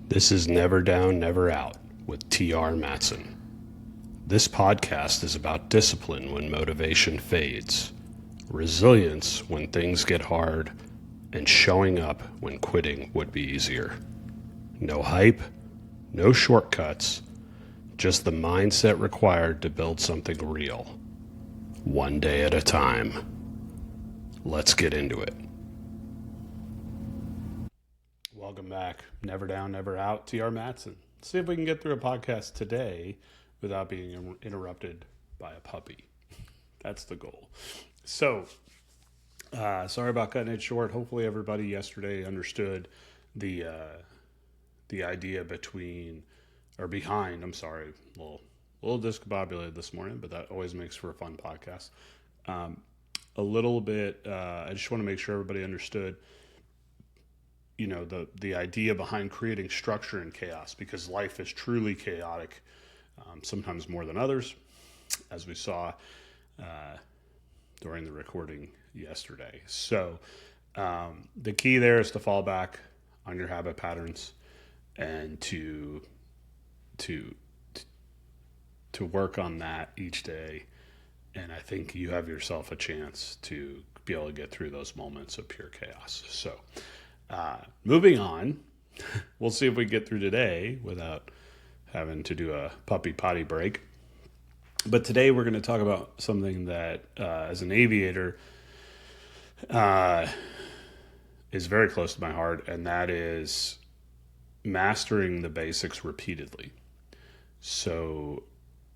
This is Never Down, Never Out with T.R. Matson. This podcast is about discipline when motivation fades, resilience when things get hard, and showing up when quitting would be easier. No hype, no shortcuts, just the mindset required to build something real. One day at a time. Let's get into it. Welcome back. Never Down, Never Out. T.R. Matson. Let's see if we can get through a podcast today without being interrupted by a puppy. That's the goal. So, sorry about cutting it short. Hopefully everybody yesterday understood the idea behind, a little discombobulated this morning, but that always makes for a fun podcast. A little bit, I just want to make sure everybody understood, the idea behind creating structure in chaos, because life is truly chaotic, sometimes more than others, as we saw during the recording yesterday. So the key there is to fall back on your habit patterns and to work on that each day. And I think you have yourself a chance to be able to get through those moments of pure chaos. So moving on, we'll see if we get through today without having to do a puppy potty break. But today we're going to talk about something that, as an aviator, is very close to my heart, and that is mastering the basics repeatedly. So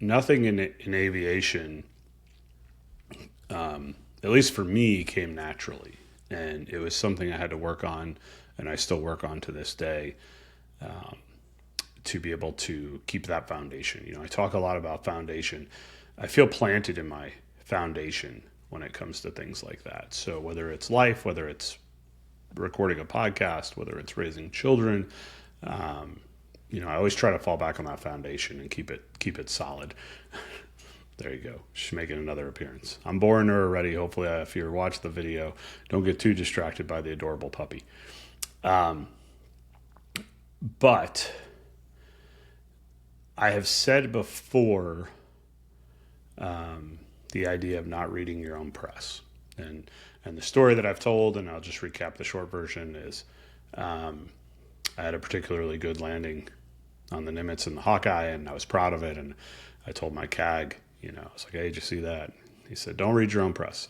nothing in aviation, at least for me, came naturally. And it was something I had to work on, and I still work on to this day, to be able to keep that foundation. I talk a lot about foundation. I feel planted in my foundation when it comes to things like that. So whether it's life, whether it's recording a podcast, whether it's raising children, I always try to fall back on that foundation and keep it solid. There you go. She's making another appearance. I'm boring her already. Hopefully, if you're watching the video, don't get too distracted by the adorable puppy. But I have said before the idea of not reading your own press. And the story that I've told, and I'll just recap the short version, is I had a particularly good landing on the Nimitz and the Hawkeye, and I was proud of it. And I told my CAG, I was like, hey, did you see that? He said, don't read your own press.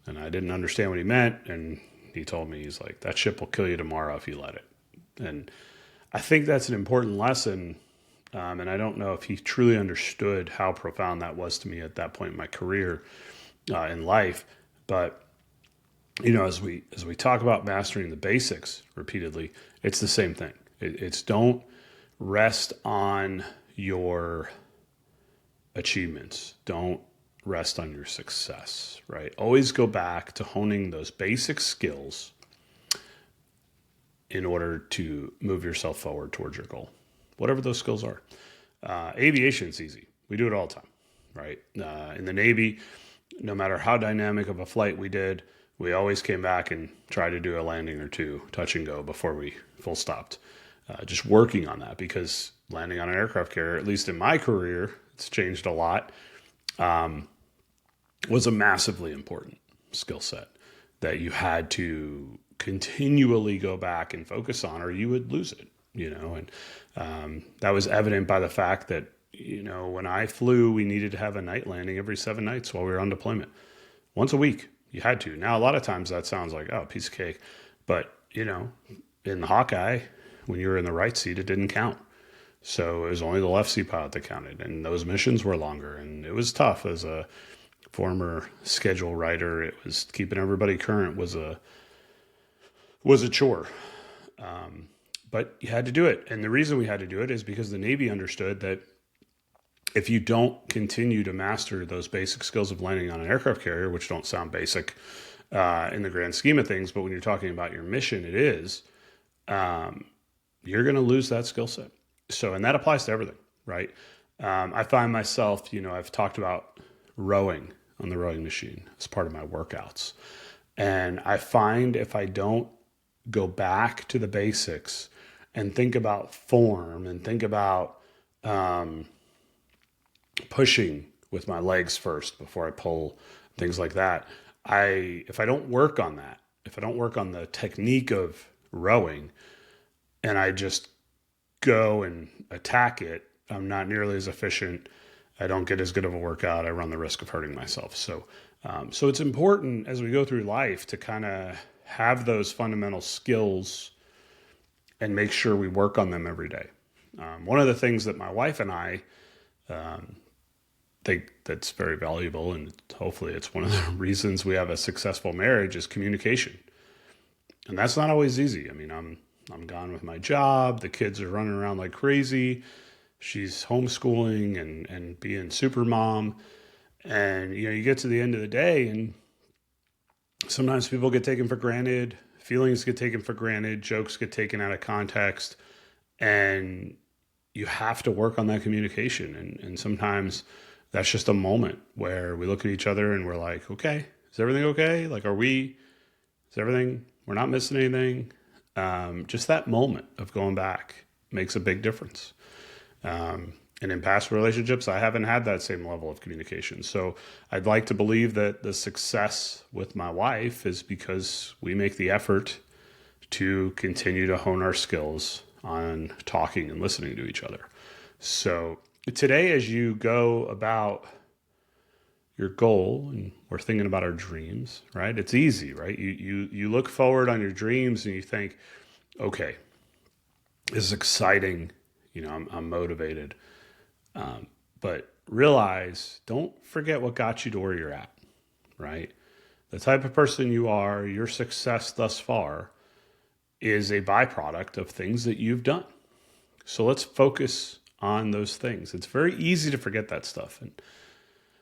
And I didn't understand what he meant. And he told me, he's like, that ship will kill you tomorrow if you let it. And I think that's an important lesson. And I don't know if he truly understood how profound that was to me at that point in my career, in life. But, as we talk about mastering the basics repeatedly, it's the same thing. It's don't rest on your achievements. Don't rest on your success, right? Always go back to honing those basic skills in order to move yourself forward towards your goal, whatever those skills are. Aviation's easy. We do it all the time, right? In the Navy, no matter how dynamic of a flight we did, we always came back and tried to do a landing or two, touch and go, before we full stopped. Just working on that, because landing on an aircraft carrier, at least in my career, it's changed a lot, was a massively important skill set that you had to continually go back and focus on, or you would lose it, and that was evident by the fact that, when I flew, we needed to have a night landing every 7 nights while we were on deployment. Once a week, you had to. Now, a lot of times that sounds like, oh, piece of cake. But, in the Hawkeye, when you were in the right seat, it didn't count. So it was only the left seat pilot that counted. And those missions were longer. And it was tough. As a former schedule writer, it was keeping everybody current was a chore. But you had to do it. And the reason we had to do it is because the Navy understood that if you don't continue to master those basic skills of landing on an aircraft carrier, which don't sound basic in the grand scheme of things, but when you're talking about your mission, it is, you're going to lose that skill set. So, and that applies to everything, right? I find myself, I've talked about rowing on the rowing machine as part of my workouts. And I find if I don't go back to the basics and think about form and think about pushing with my legs first before I pull, things like that. If I don't work on that, if I don't work on the technique of rowing and I just go and attack it, I'm not nearly as efficient. I don't get as good of a workout. I run the risk of hurting myself. So it's important as we go through life to kind of have those fundamental skills and make sure we work on them every day. One of the things that my wife and I think that's very valuable, and hopefully it's one of the reasons we have a successful marriage, is communication. And that's not always easy. I mean, I'm gone with my job. The kids are running around like crazy. She's homeschooling and being super mom. And, you get to the end of the day and sometimes people get taken for granted. Feelings get taken for granted. Jokes get taken out of context. And you have to work on that communication. And sometimes that's just a moment where we look at each other and we're like, okay, is everything okay? Like, we're not missing anything. Just that moment of going back makes a big difference. And in past relationships, I haven't had that same level of communication. So I'd like to believe that the success with my wife is because we make the effort to continue to hone our skills on talking and listening to each other. So today, as you go about your goal, and we're thinking about our dreams, right? It's easy, right? You look forward on your dreams and you think, okay, this is exciting. I'm motivated. But realize, don't forget what got you to where you're at, right? The type of person you are, your success thus far is a byproduct of things that you've done. So let's focus on those things. It's very easy to forget that stuff. And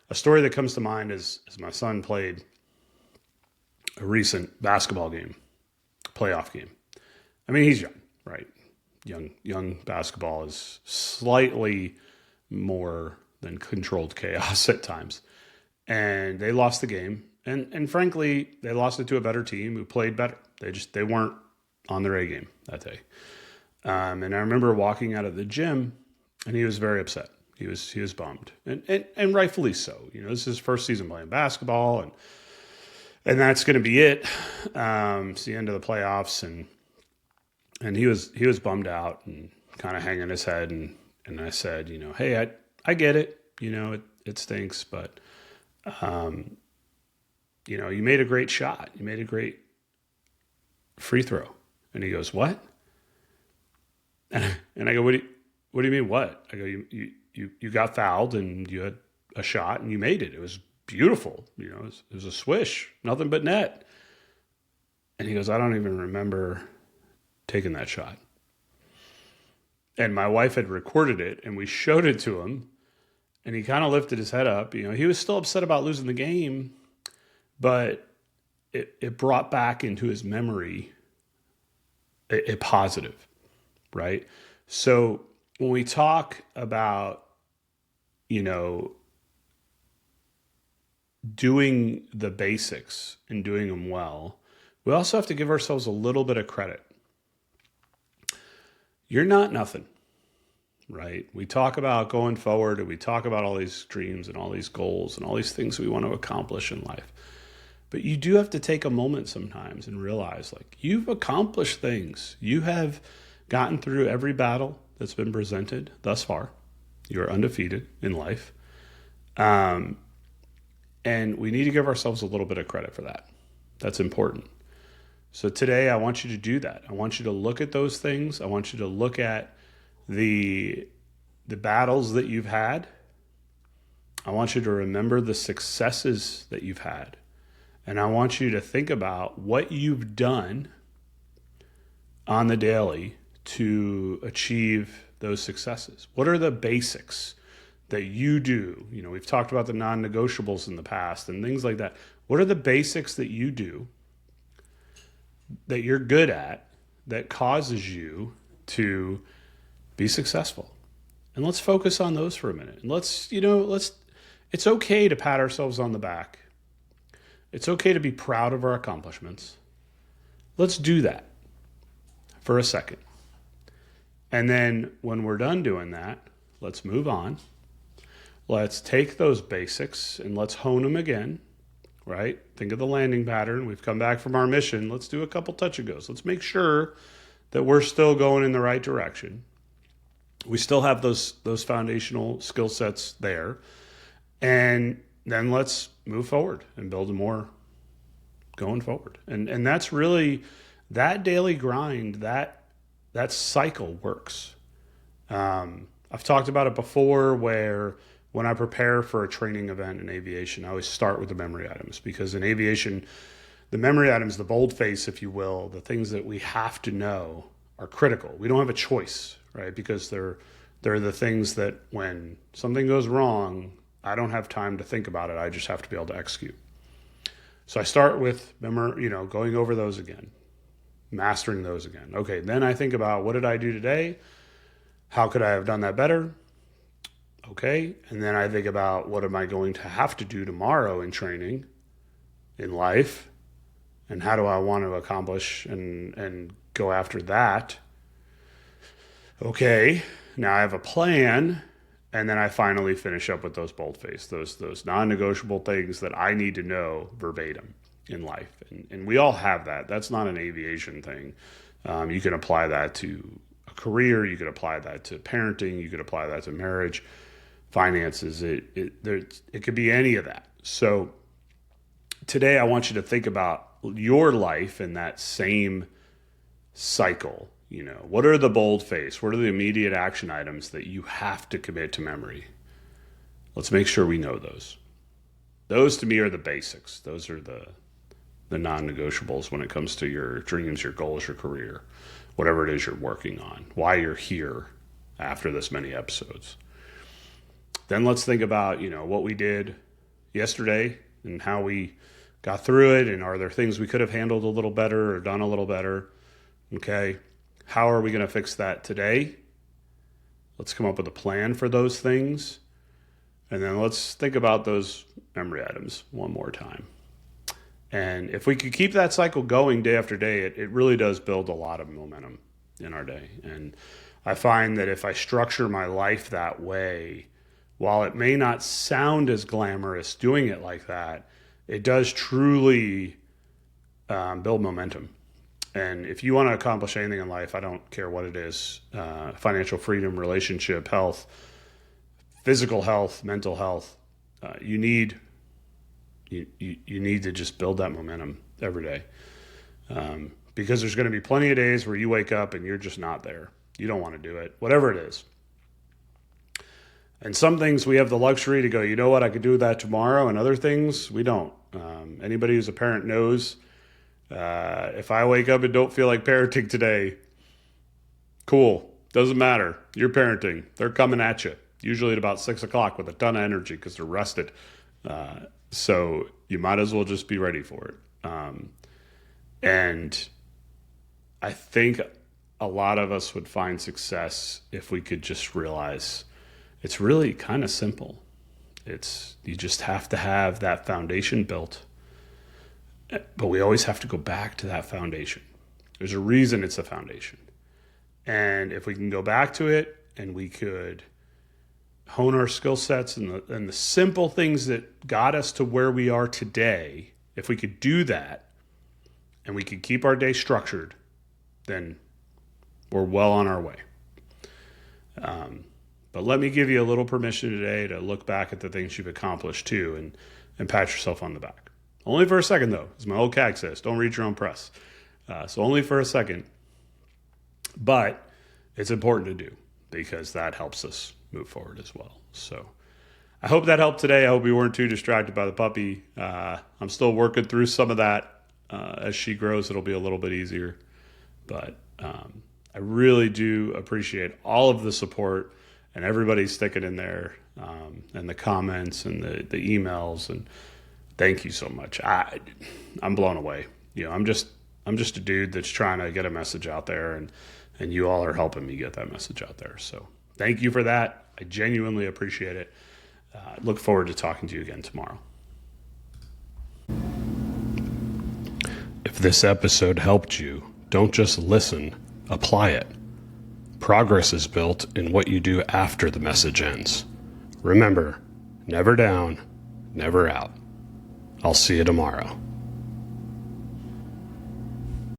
a story that comes to mind is my son played a recent basketball game, playoff game. I mean, he's young, right? Young basketball is slightly more than controlled chaos at times. And they lost the game. And frankly, they lost it to a better team who played better. They weren't on their A game that day. And I remember walking out of the gym and he was very upset. He was bummed. And rightfully so. This is his first season playing basketball and that's going to be it. It's the end of the playoffs and he was bummed out and kind of hanging his head and I said, hey, I get it. It stinks, but, you made a great shot. You made a great free throw. And he goes, what? And I go, what do you mean what? I go, you got fouled and you had a shot and you made it. It was beautiful. It was a swish, nothing but net. And he goes, I don't even remember taking that shot. And my wife had recorded it and we showed it to him and he kind of lifted his head up. He was still upset about losing the game, but it brought back into his memory a positive, right? So when we talk about, doing the basics and doing them well, we also have to give ourselves a little bit of credit. You're not nothing, right? We talk about going forward and we talk about all these dreams and all these goals and all these things we want to accomplish in life. But you do have to take a moment sometimes and realize you've accomplished things. You have gotten through every battle that's been presented thus far. You're undefeated in life. And we need to give ourselves a little bit of credit for that. That's important. So today I want you to do that. I want you to look at those things. I want you to look at the battles that you've had. I want you to remember the successes that you've had. And I want you to think about what you've done on the daily to achieve those successes. What are the basics that you do? We've talked about the non-negotiables in the past and things like that. What are the basics that you do that you're good at that causes you to be successful? And let's focus on those for a minute. And it's okay to pat ourselves on the back. It's okay to be proud of our accomplishments. Let's do that for a second. And then when we're done doing that, let's move on. Let's take those basics and let's hone them again, right? Think of the landing pattern. We've come back from our mission. Let's do a couple touch and goes. Let's make sure that we're still going in the right direction. We still have those foundational skill sets there. And then let's move forward and build more going forward. And that's really that daily grind, that cycle works. I've talked about it before where when I prepare for a training event in aviation, I always start with the memory items, because in aviation, the memory items, the boldface, if you will, the things that we have to know are critical. We don't have a choice, right? Because they're the things that when something goes wrong, I don't have time to think about it. I just have to be able to execute. So I start with going over those again, mastering those again. Okay, then I think about, what did I do today? How could I have done that better? Okay, and then I think about, what am I going to have to do tomorrow in training, in life, and how do I want to accomplish and go after that? Okay, now I have a plan, and then I finally finish up with those boldface, those non-negotiable things that I need to know verbatim in life. And we all have that. That's not an aviation thing. You can apply that to a career. You could apply that to parenting. You could apply that to marriage, finances. It could be any of that. So today I want you to think about your life in that same cycle. What are the boldface? What are the immediate action items that you have to commit to memory? Let's make sure we know those. Those to me are the basics. Those are the non-negotiables when it comes to your dreams, your goals, your career, whatever it is you're working on, why you're here after this many episodes. Then let's think about, what we did yesterday and how we got through it, and are there things we could have handled a little better or done a little better? Okay. How are we going to fix that today? Let's come up with a plan for those things. And then let's think about those memory items one more time. And if we could keep that cycle going day after day, it really does build a lot of momentum in our day. And I find that if I structure my life that way, while it may not sound as glamorous doing it like that, it does truly build momentum. And if you want to accomplish anything in life, I don't care what it is, financial freedom, relationship, health, physical health, mental health, you need to just build that momentum every day. Because there's going to be plenty of days where you wake up and you're just not there. You don't want to do it, whatever it is. And some things we have the luxury to go, you know what, I could do that tomorrow, and other things we don't. Anybody who's a parent knows, if I wake up and don't feel like parenting today, cool, doesn't matter. You're parenting. They're coming at you, usually at about 6 o'clock with a ton of energy because they're rested. So you might as well just be ready for it. And I think a lot of us would find success if we could just realize it's really kind of simple. You just have to have that foundation built. But we always have to go back to that foundation. There's a reason it's a foundation. And if we can go back to it and we could hone our skill sets and the simple things that got us to where we are today, if we could do that and we could keep our day structured, then we're well on our way. But let me give you a little permission today to look back at the things you've accomplished too and pat yourself on the back. Only for a second, though, as my old CAG says, don't read your own press. So only for a second. But it's important to do because that helps us move forward as well. So I hope that helped today. I hope you weren't too distracted by the puppy. I'm still working through some of that. As she grows, it'll be a little bit easier. But I really do appreciate all of the support and everybody sticking in there and the comments and the emails, and thank you so much. I'm blown away. I'm just a dude that's trying to get a message out there, and you all are helping me get that message out there. So thank you for that. I genuinely appreciate it. Look forward to talking to you again tomorrow. If this episode helped you, don't just listen, apply it. Progress is built in what you do after the message ends. Remember, never down, never out. I'll see you tomorrow.